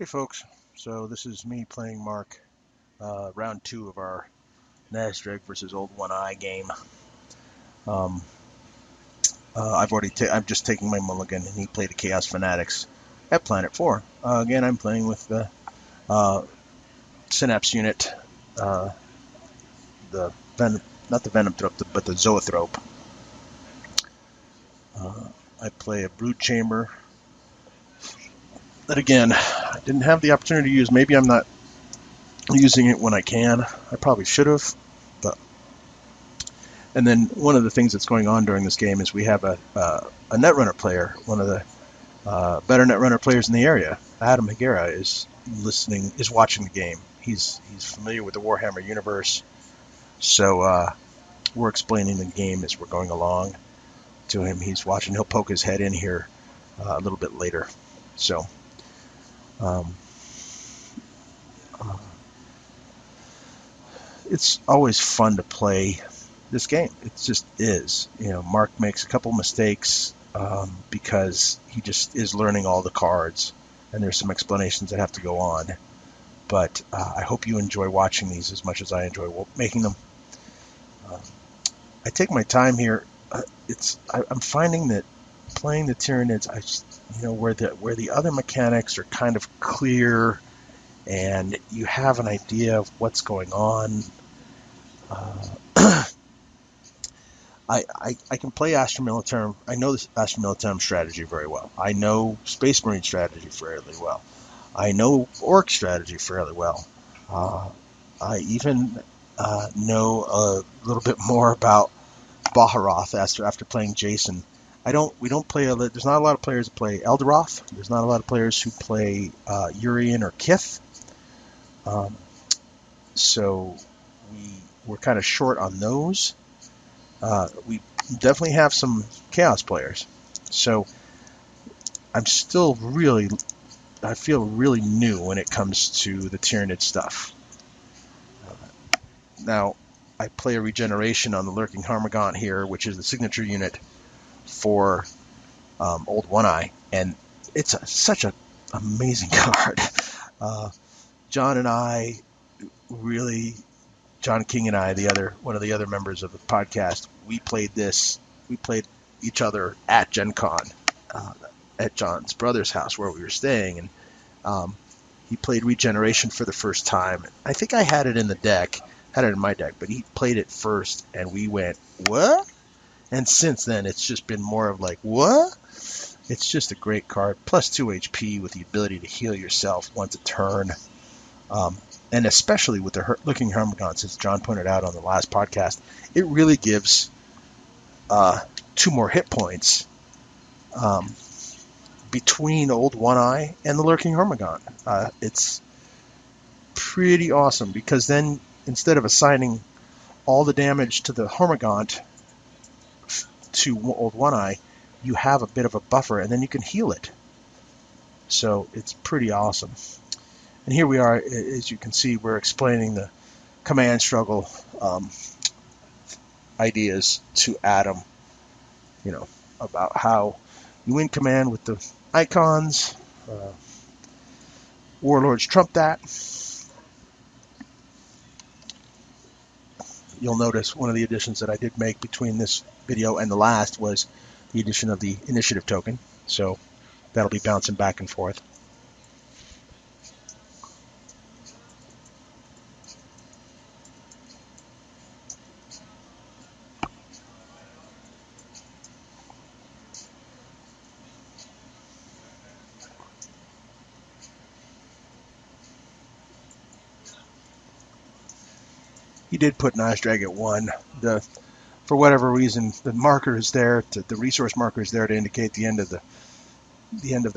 Hey folks, so this is me playing Mark, round 2 of our Nazdreg versus Old One Eye game. Um, I'm just taking my mulligan, and he played the Chaos Fanatics at Planet 4. Again, I'm playing with the Synapse unit, uh, the not the Venom Thrope, but the Zoetrope. I play a Brood Chamber that again I didn't have the opportunity to use. Maybe I'm not using it when I can. I probably should have, but. And then one of the things that's going on during this game is we have a Netrunner player, one of the better Netrunner players in the area. Adam Higuera is watching the game. He's familiar with the Warhammer universe, so we're explaining the game as we're going along to him. He's watching. He'll poke his head in here a little bit later. So. Um, uh, it's always fun to play this game. It just is. Mark makes a couple mistakes because he just is learning all the cards, and there's some explanations that have to go on. But I hope you enjoy watching these as much as I enjoy making them. I take my time here. I'm finding that playing the Tyranids, where the other mechanics are kind of clear, and you have an idea of what's going on. I can play Astra Militarum. I know this Astra Militarum strategy very well. I know Space Marine strategy fairly well. I know Orc strategy fairly well. I even know a little bit more about Baharoth after playing Jason. We don't play. There's not a lot of players that play Eldaroth. There's not a lot of players who play Urian or Kith. So we're kind of short on those. We definitely have some Chaos players. So I feel really new when it comes to the Tyranid stuff. Now, I play a regeneration on the Lurking Harmagant here, which is the signature unit for Old One Eye, and it's such an amazing card. John King and I, one of the other members of the podcast, we played each other at Gen Con, at John's brother's house where we were staying, and he played Regeneration for the first time. I think I had it in my deck, but he played it first, and we went, what? And since then, it's just been more of like, what? It's just a great card, plus 2 HP with the ability to heal yourself once a turn. And especially with the Looking Harmagant, as John pointed out on the last podcast, it really gives 2 more hit points between Old One Eye and the Lurking Harmagant. It's pretty awesome, because then instead of assigning all the damage to the Harmagant to Old One Eye, you have a bit of a buffer, and then you can heal it. So it's pretty awesome. And here we are, as you can see, we're explaining the command struggle ideas to Adam, about how you win command with the icons. Warlords trump that. You'll notice one of the additions that I did make between this video and the last was the addition of the initiative token. So that'll be bouncing back and forth. He did put Nazdreg at 1. For whatever reason, the marker is there. The resource marker is there to indicate the end of the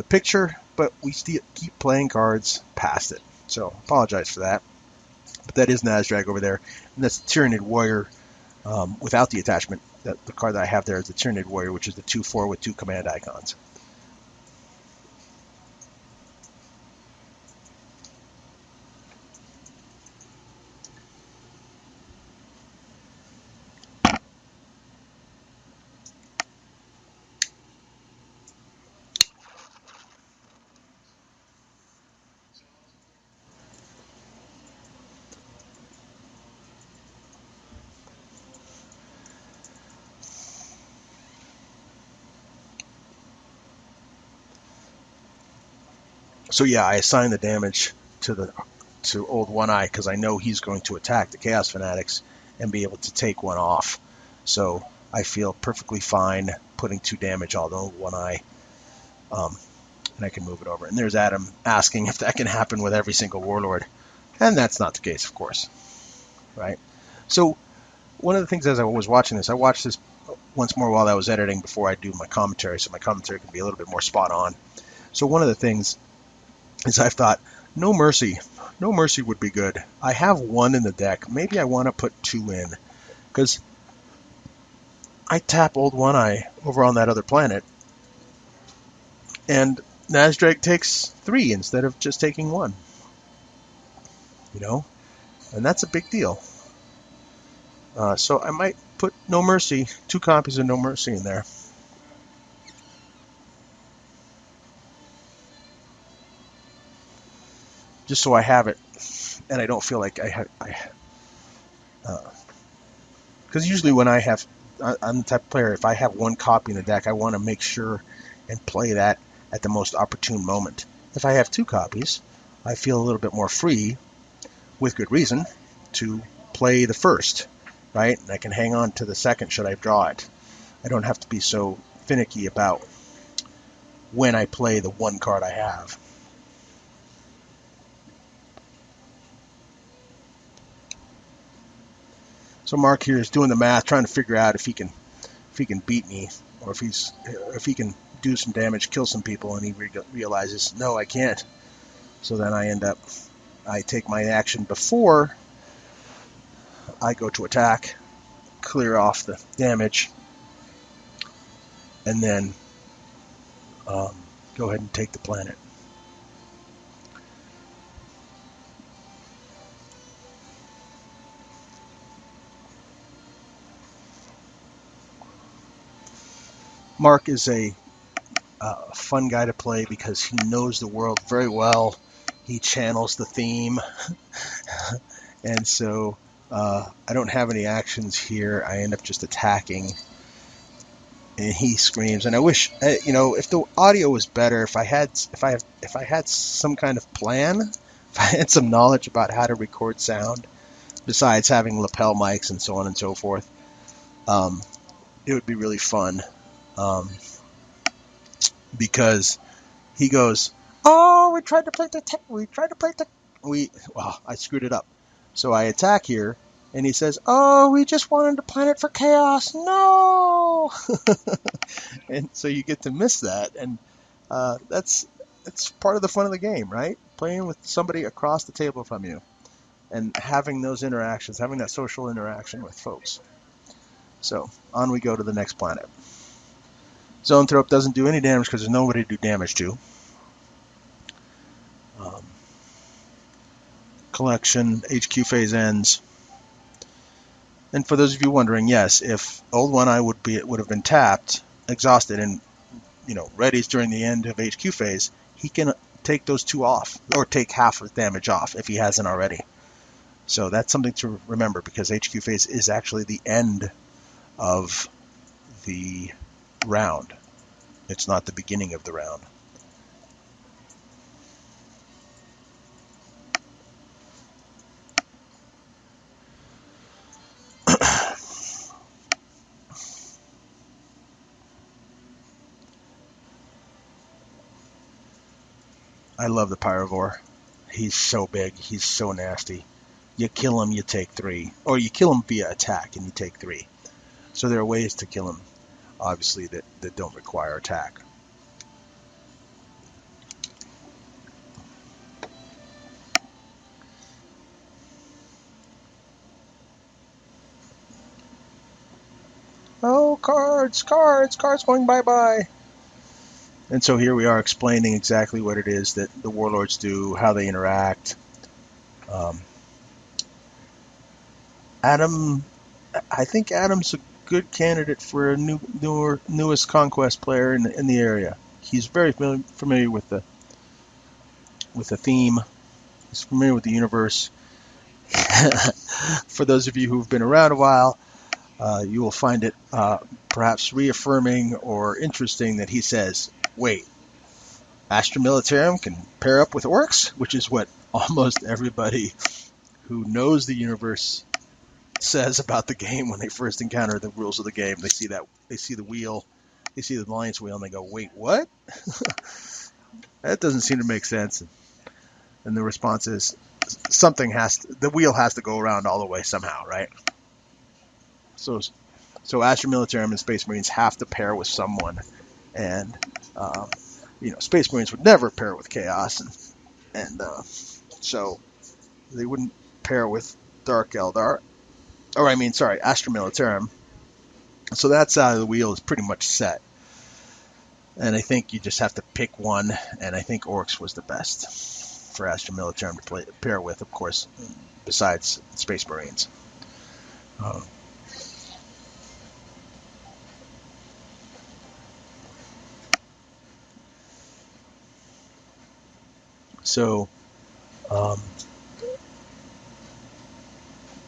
picture, but we still keep playing cards past it. So apologize for that. But that is Nazdreg over there, and that's the Tyranid Warrior without the attachment. The card that I have there is the Tyranid Warrior, which is the 2/4 with 2 command icons. So yeah, I assign the damage to Old One Eye because I know he's going to attack the Chaos Fanatics and be able to take one off. So I feel perfectly fine putting 2 damage on Old One Eye, and I can move it over. And there's Adam asking if that can happen with every single Warlord, and that's not the case, of course, right? So one of the things as I was watching this, I watched this once more while I was editing before I do my commentary, so my commentary can be a little bit more spot on. So one of the things is I've thought, no mercy. No mercy would be good. I have 1 in the deck. Maybe I want to put 2 in, because I tap Old One Eye over on that other planet, and Nazdreg takes 3 instead of just taking 1. You know, and that's a big deal. So I might put No Mercy, 2 copies of No Mercy in there. Just so I have it, and I don't feel like because usually when I'm the type of player, if I have 1 copy in the deck, I want to make sure and play that at the most opportune moment. If I have 2 copies, I feel a little bit more free, with good reason, to play the first, right? And I can hang on to the second should I draw it. I don't have to be so finicky about when I play the 1 card I have. So Mark here is doing the math, trying to figure out if he can beat me, or if he can do some damage, kill some people, and he realizes, no, I can't. So then I take my action before I go to attack, clear off the damage, and then go ahead and take the planet. Mark is a fun guy to play because he knows the world very well. He channels the theme, and so I don't have any actions here. I end up just attacking, and he screams. And I wish, if the audio was better, if I had some kind of plan, if I had some knowledge about how to record sound, besides having lapel mics and so on and so forth, it would be really fun. Because he goes, "Oh, I screwed it up." So I attack here, and he says, "Oh, we just wanted to plan it for chaos. No!" And so you get to miss that, and that's part of the fun of the game, right? Playing with somebody across the table from you, and having those interactions, having that social interaction with folks. So on we go to the next planet. Zoanthrope doesn't do any damage because there's nobody to do damage to. Collection, HQ phase ends. And for those of you wondering, yes, if Old One Eye would have been tapped, exhausted, and readies during the end of HQ phase, he can take those 2 off, or take half of the damage off if he hasn't already. So that's something to remember, because HQ phase is actually the end of the round. It's not the beginning of the round. I love the Pyrovore. He's so big. He's so nasty. You kill him, you take 3. Or you kill him via attack and you take 3. So there are ways to kill him, obviously, that don't require attack. Oh, cards going bye-bye. And so here we are explaining exactly what it is that the warlords do, how they interact. I think Adam's a good candidate for a newest conquest player in the area. He's very familiar with the theme. He's familiar with the universe. For those of you who've been around a while, you will find it perhaps reaffirming or interesting that he says, wait, Astra Militarum can pair up with orcs, which is what almost everybody who knows the universe says about the game when they first encounter the rules of the game. They see the wheel, they see the alliance wheel, and they go, "Wait, what? That doesn't seem to make sense." And the response is, the wheel has to go around all the way somehow, right? So Astra Militarum and Space Marines have to pair with someone, and Space Marines would never pair with Chaos, and so they wouldn't pair with Dark Eldar, Astra Militarum. So that side of the wheel is pretty much set, and I think you just have to pick one, and I think Orcs was the best for Astra Militarum to pair with, of course, besides Space Marines.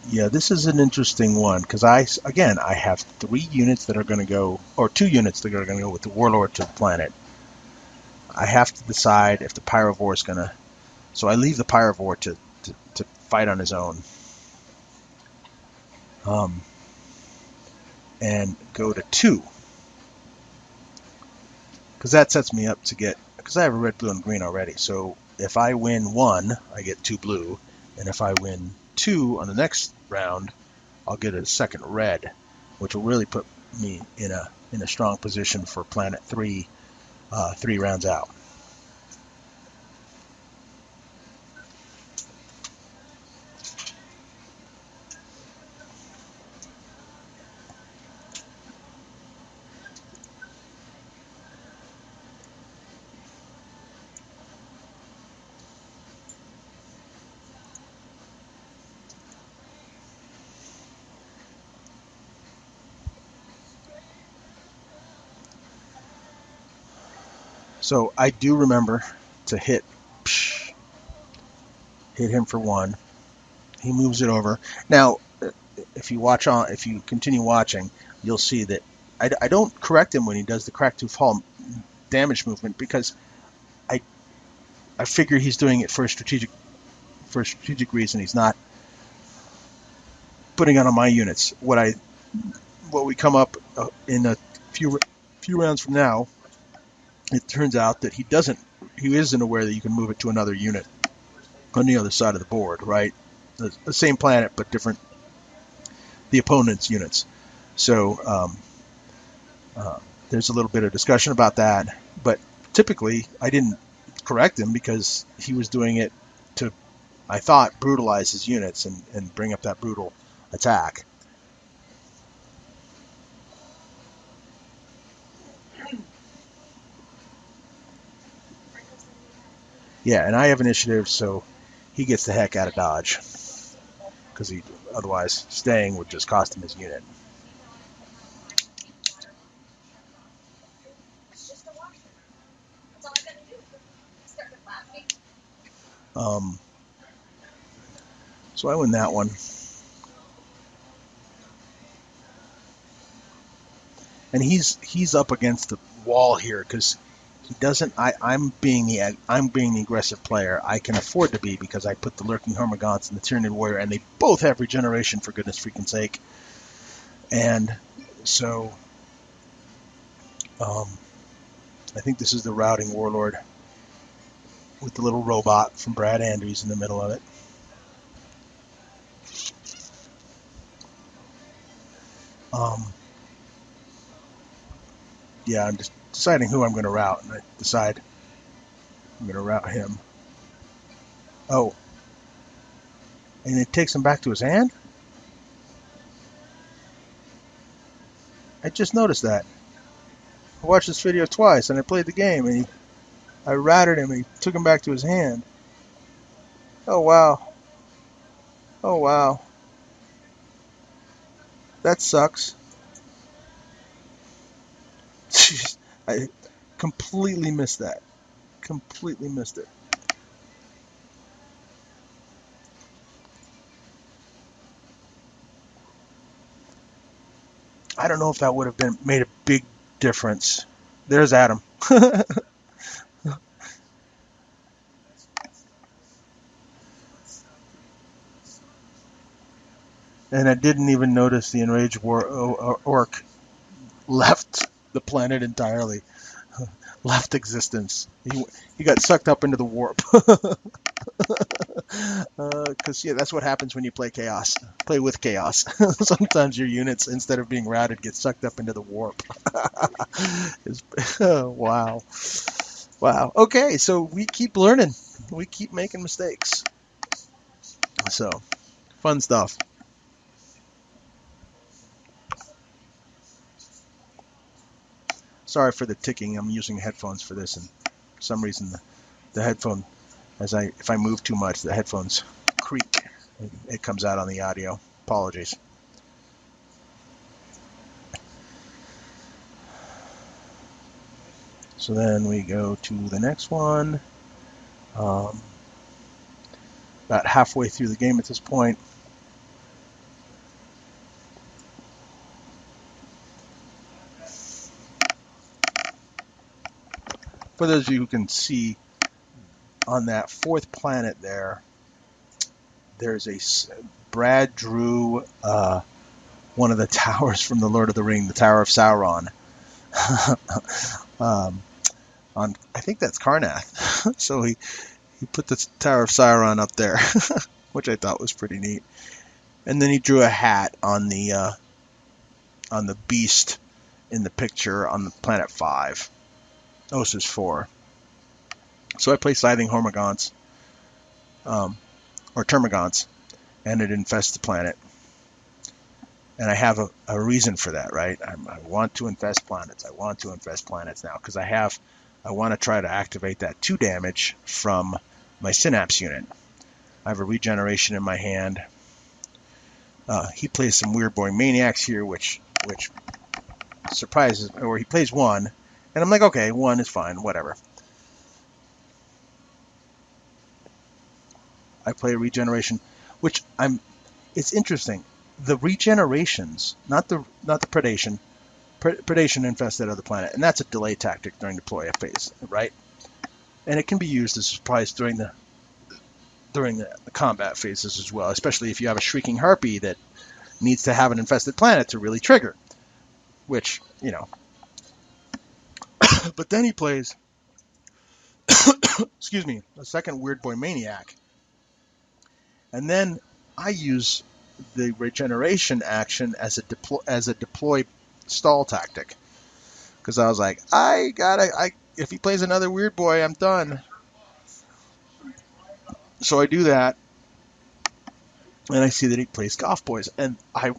Yeah, this is an interesting one because I have 3 units that are going to go, or 2 units that are going to go with the Warlord to the planet. I have to decide if the Pyrovore is going to, so I leave the Pyrovore to fight on his own, and go to 2, because that sets me up to get, because I have a red, blue, and green already. So if I win 1, I get 2 blue, and if I win 2 on the next round, I'll get a second red, which will really put me in a strong position for Planet 3, 3 rounds out. So I do remember to hit him for 1. He moves it over. Now, if you continue watching, you'll see that I don't correct him when he does the crack tooth fall damage movement, because I figure he's doing it for a strategic reason. He's not putting it on my units. What we come up in a few rounds from now, it turns out that he isn't aware that you can move it to another unit on the other side of the board, right? The same planet, but different, the opponent's units. So there's a little bit of discussion about that, but typically I didn't correct him because he was doing it to, I thought, brutalize his units and bring up that brutal attack. Yeah, and I have initiative, so he gets the heck out of Dodge, because otherwise staying would just cost him his unit. So I win that one. And he's up against the wall here because he doesn't. I'm being the aggressive player. I can afford to be, because I put the Lurking Hormagaunts and the Tyranid Warrior, and they both have regeneration, for goodness freaking sake. And so I think this is the Routing Warlord with the little robot from Brad Andrews in the middle of it. Yeah, I'm just deciding who I'm going to route, and I decide I'm going to route him. Oh, and it takes him back to his hand? I just noticed that. I watched this video twice, and I played the game, and I routed him, and he took him back to his hand. Oh, wow. Oh, wow. That sucks. Jeez, I completely missed that. Completely missed it. I don't know if that would have made a big difference. There's Adam. And I didn't even notice the enraged orc left the planet entirely, left existence. He got sucked up into the warp. Because yeah, that's what happens when you play chaos. Play with chaos. Sometimes your units, instead of being routed, get sucked up into the warp. Wow. Wow. Okay, so we keep learning. We keep making mistakes. So, fun stuff. Sorry for the ticking. I'm using headphones for this, and for some reason the headphone, if I move too much, the headphones creak. It comes out on the audio. Apologies. So then we go to the next one. About halfway through the game at this point. For those of you who can see, on that fourth planet there's Brad drew one of the towers from the Lord of the Ring, the Tower of Sauron. I think that's Karnath. So he put the Tower of Sauron up there, which I thought was pretty neat. And then he drew a hat on the beast in the picture on the planet 5. Ossus 4. So I play Scything Hormagaunts, or Termagants, and it infests the planet. And I have a reason for that, right? I want to infest planets. I want to infest planets now because I want to try to activate that 2 damage from my Synapse unit. I have a regeneration in my hand. He plays some Weird Boy Maniacs here, which surprises, or he plays 1, and I'm like, okay, 1 is fine, whatever. I play a regeneration, which it's interesting. The regenerations, not the predation. Predation infests that other planet, and that's a delay tactic during deploy phase, right? And it can be used as a surprise during the combat phases as well, especially if you have a Shrieking Harpy that needs to have an infested planet to really trigger, which, you know. But then he plays, excuse me, a second Weird Boy Maniac, and then I use the regeneration action as a deploy stall tactic, because I was like, if he plays another Weird Boy, I'm done. So I do that, and I see that he plays Golf Boys, and I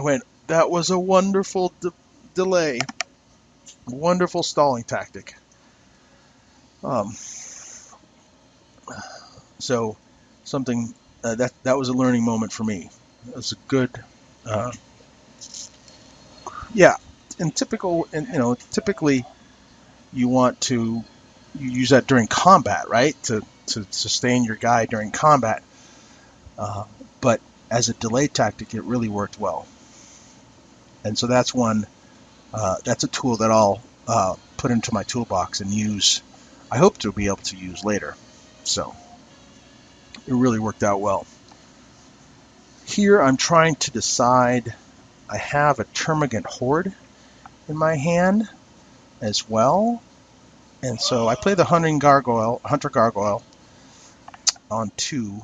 went, that was a wonderful delay, wonderful stalling tactic. So something that was a learning moment for me. It was a good, yeah. And typically you want to use that during combat, right? To sustain your guy during combat. But as a delay tactic, it really worked well. And so that's that's a tool that I'll put into my toolbox and use. I hope to be able to use later. So it really worked out well. Here I'm trying to decide. I have a Termagant Horde in my hand as well. And so I play the Hunter Gargoyle on 2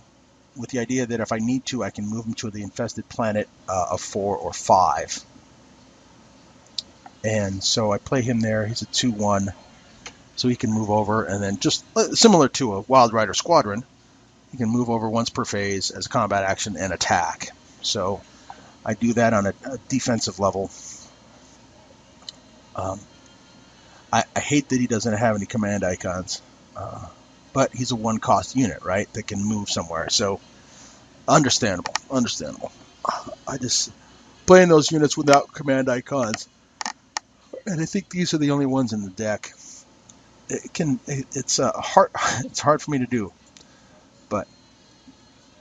with the idea that if I need to, I can move him to the infested planet of 4 or 5. And so I play him there. He's a 2/1, so he can move over, and then just similar to a Wild Rider Squadron, he can move over once per phase as a combat action and attack. So I do that on a defensive level. I hate that he doesn't have any command icons, but he's a 1-cost unit, right, that can move somewhere. So understandable. I just playing those units without command icons, and I think these are the only ones in the deck. It's hard for me to do, but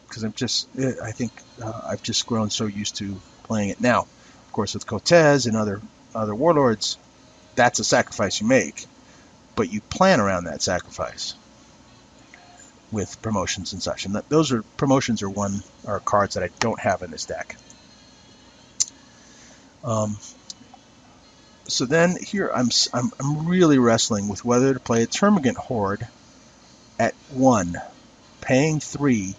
because I think I've just grown so used to playing it now. Of course, with Cortez and other warlords, that's a sacrifice you make, but you plan around that sacrifice. with promotions and such. And those are promotions are cards that I don't have in this deck. So then here I'm really wrestling with whether to play a Termagant Horde at 1, paying 3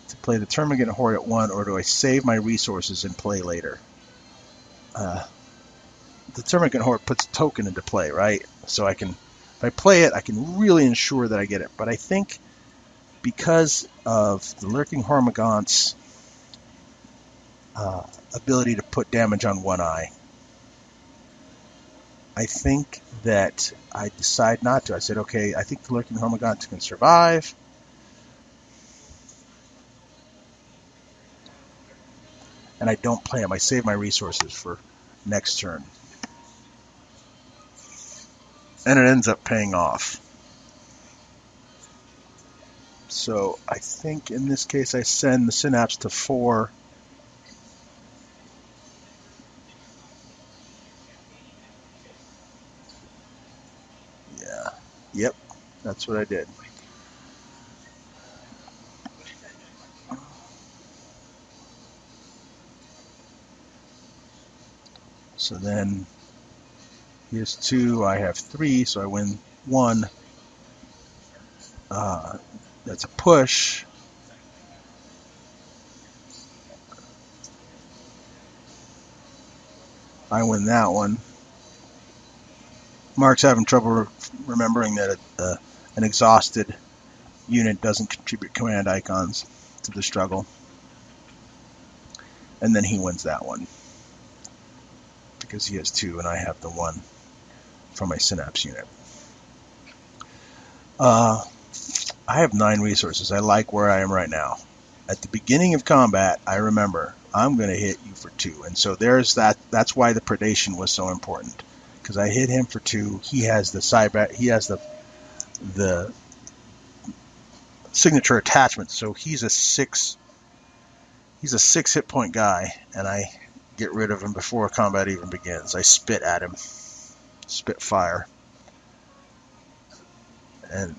to play the Termagant Horde at 1, or do I save my resources and play later? The Termagant Horde puts a token into play, right? So if I play it, I can really ensure that I get it. But I think because of the Lurking Hormagaunts' ability to put damage on one eye, I think that I decide not to. I said, okay, I think the Lurking Hormagaunts can survive. And I don't play them. I save my resources for next turn. And it ends up paying off. So I think in this case I send the Synapse to 4. Yeah. Yep. That's what I did. So then here's 2. I have 3, so I win 1. That's a push. I win that one. Mark's having trouble remembering that an exhausted unit doesn't contribute command icons to the struggle. And then he wins that one because he has 2 and I have the 1 from my Synapse unit. I have 9 resources. I like where I am right now. At the beginning of combat, I remember I'm going to hit you for 2, and so there's that. That's why the predation was so important, because I hit him for 2. He has the cyber. He has the signature attachment, so he's a 6. He's a 6 hit point guy, and I get rid of him before combat even begins. I spit at him, spit fire, and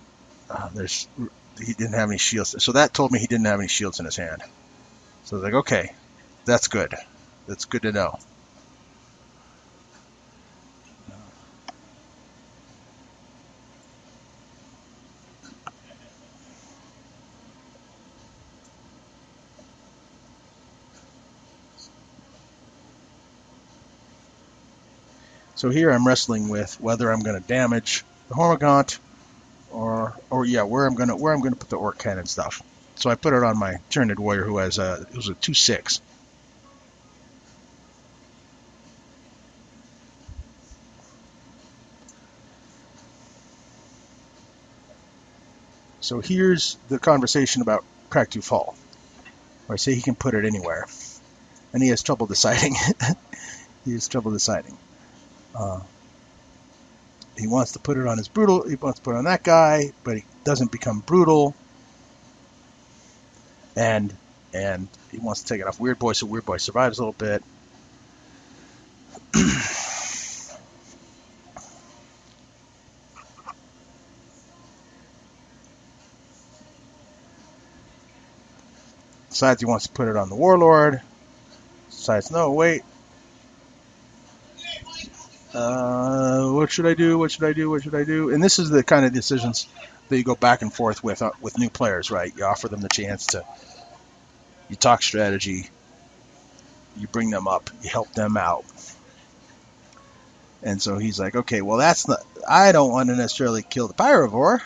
he didn't have any shields. So that told me he didn't have any shields in his hand. So I was like, okay, that's good. That's good to know. So here I'm wrestling with whether I'm going to damage the Hormagaunt or where I'm going to put the Orc Cannon stuff. So I put it on my Tyranid Warrior, who has it was a 2/6. So here's the conversation about Cragtooth Fall, where I say he can put it anywhere, and he has trouble deciding. He has trouble deciding. He wants to put it on his brutal. He wants to put it on that guy, but he doesn't become brutal. And he wants to take it off Weird Boy, so Weird Boy survives a little bit. Decides he wants to put it on the Warlord. Decides, no, wait. What should I do? What should I do? What should I do? And this is the kind of decisions that you go back and forth with new players, right? You offer them the chance to, you talk strategy, you bring them up, you help them out. And so he's like, okay, well, that's not, I don't want to necessarily kill the Pyrovore.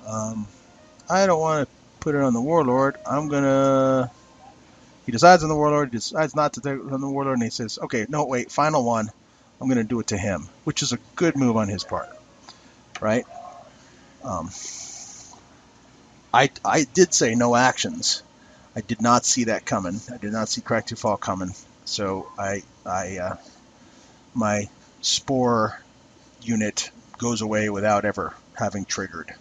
I don't want to put it on the Warlord. He decides on the Warlord, he decides not to take it on the Warlord, and he says, okay, no, wait, final one. I'm going to do it to him, which is a good move on his part, right? I did say no actions. I did not see that coming. I did not see Cragtooth Fall coming. So my Spore unit goes away without ever having triggered.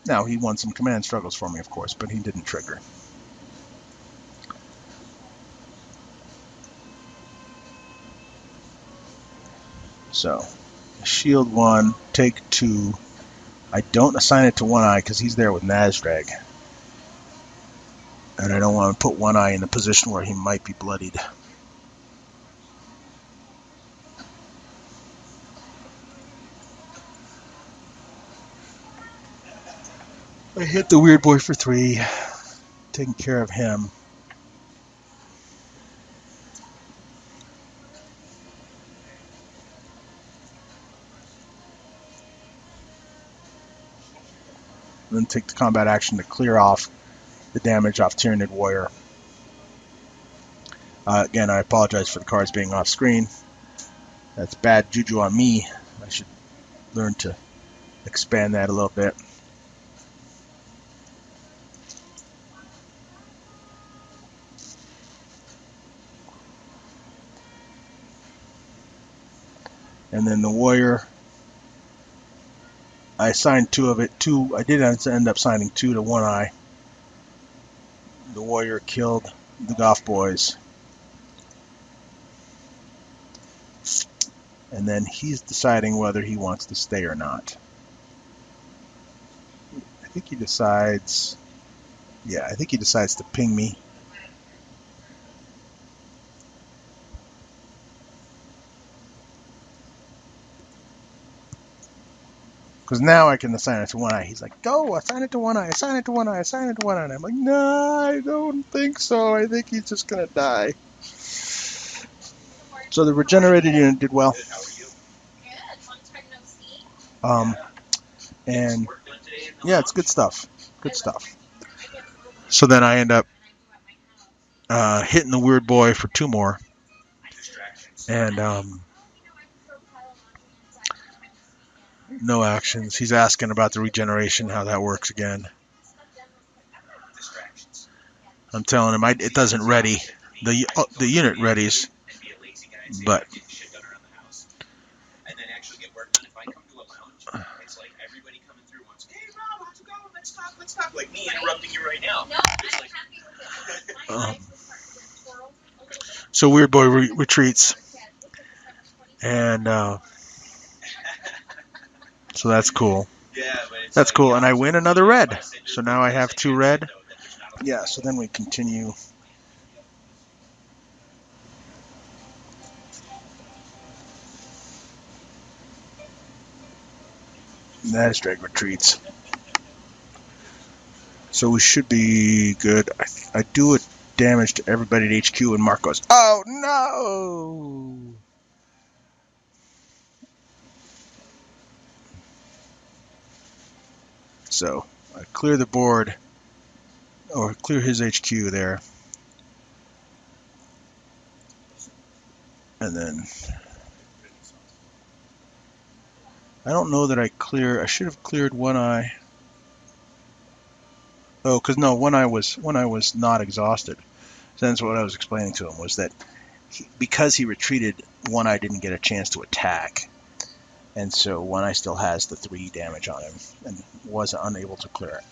Now, he won some command struggles for me, of course, but he didn't trigger. So, shield 1, take 2, I don't assign it to One Eye because he's there with Nazdreg. And I don't want to put One Eye in a position where he might be bloodied. I hit the weird boy for 3, taking care of him. Then take the combat action to clear off the damage off Tyranid Warrior. Again, I apologize for the cards being off screen. That's bad juju on me. I should learn to expand that a little bit. And then the warrior, I assigned 2 of it. 2, I did end up signing 2 to One Eye. The warrior killed the Goth boys. And then he's deciding whether he wants to stay or not. I think he decides, yeah, I think he decides to ping me. Because now I can assign it to One Eye. He's like, go, assign it to One Eye, assign it to One Eye, assign it to One Eye. And I'm like, no, I don't think so. I think he's just going to die. So the regenerated unit did well. And yeah, it's good stuff. Good stuff. So then I end up hitting the weird boy for 2 more. And no actions. He's asking about the regeneration, how that works again. I'm telling him it doesn't ready. The unit readies, but like me interrupting you right now. So weird boy retreats, and so that's cool. That's cool, and I win another red. So now I have 2 red. Yeah. So then we continue. Nazdreg retreats. So we should be good. I do a damage to everybody at HQ, and Mark goes, oh no! So I clear the board, or clear his HQ there. And then I don't know that I should have cleared One Eye. Oh, because no, One Eye was not exhausted. So that's what I was explaining to him, was that because he retreated, One Eye didn't get a chance to attack. And so One Eye still has the 3 damage on him and was unable to clear it.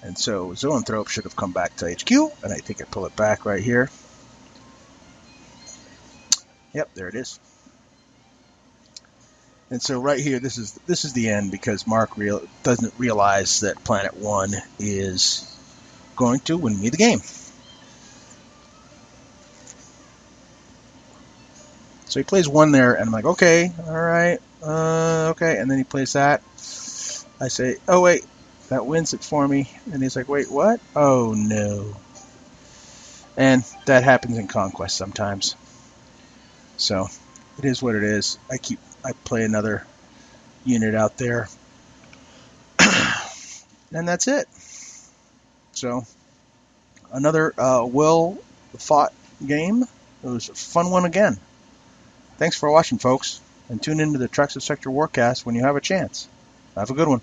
And so Zoanthrope should have come back to HQ, and I think I pull it back right here. Yep, there it is. And so right here, this is the end, because Mark doesn't realize that Planet 1 is going to win me the game. So he plays 1 there, and I'm like, okay, all right, okay. And then he plays that. I say, oh wait, that wins it for me. And he's like, wait, what? Oh no. And that happens in Conquest sometimes. So it is what it is. I play another unit out there. And that's it. So another well fought game. It was a fun one again. Thanks for watching, folks, and tune into the Trucks of Sector Warcast when you have a chance. Have a good one.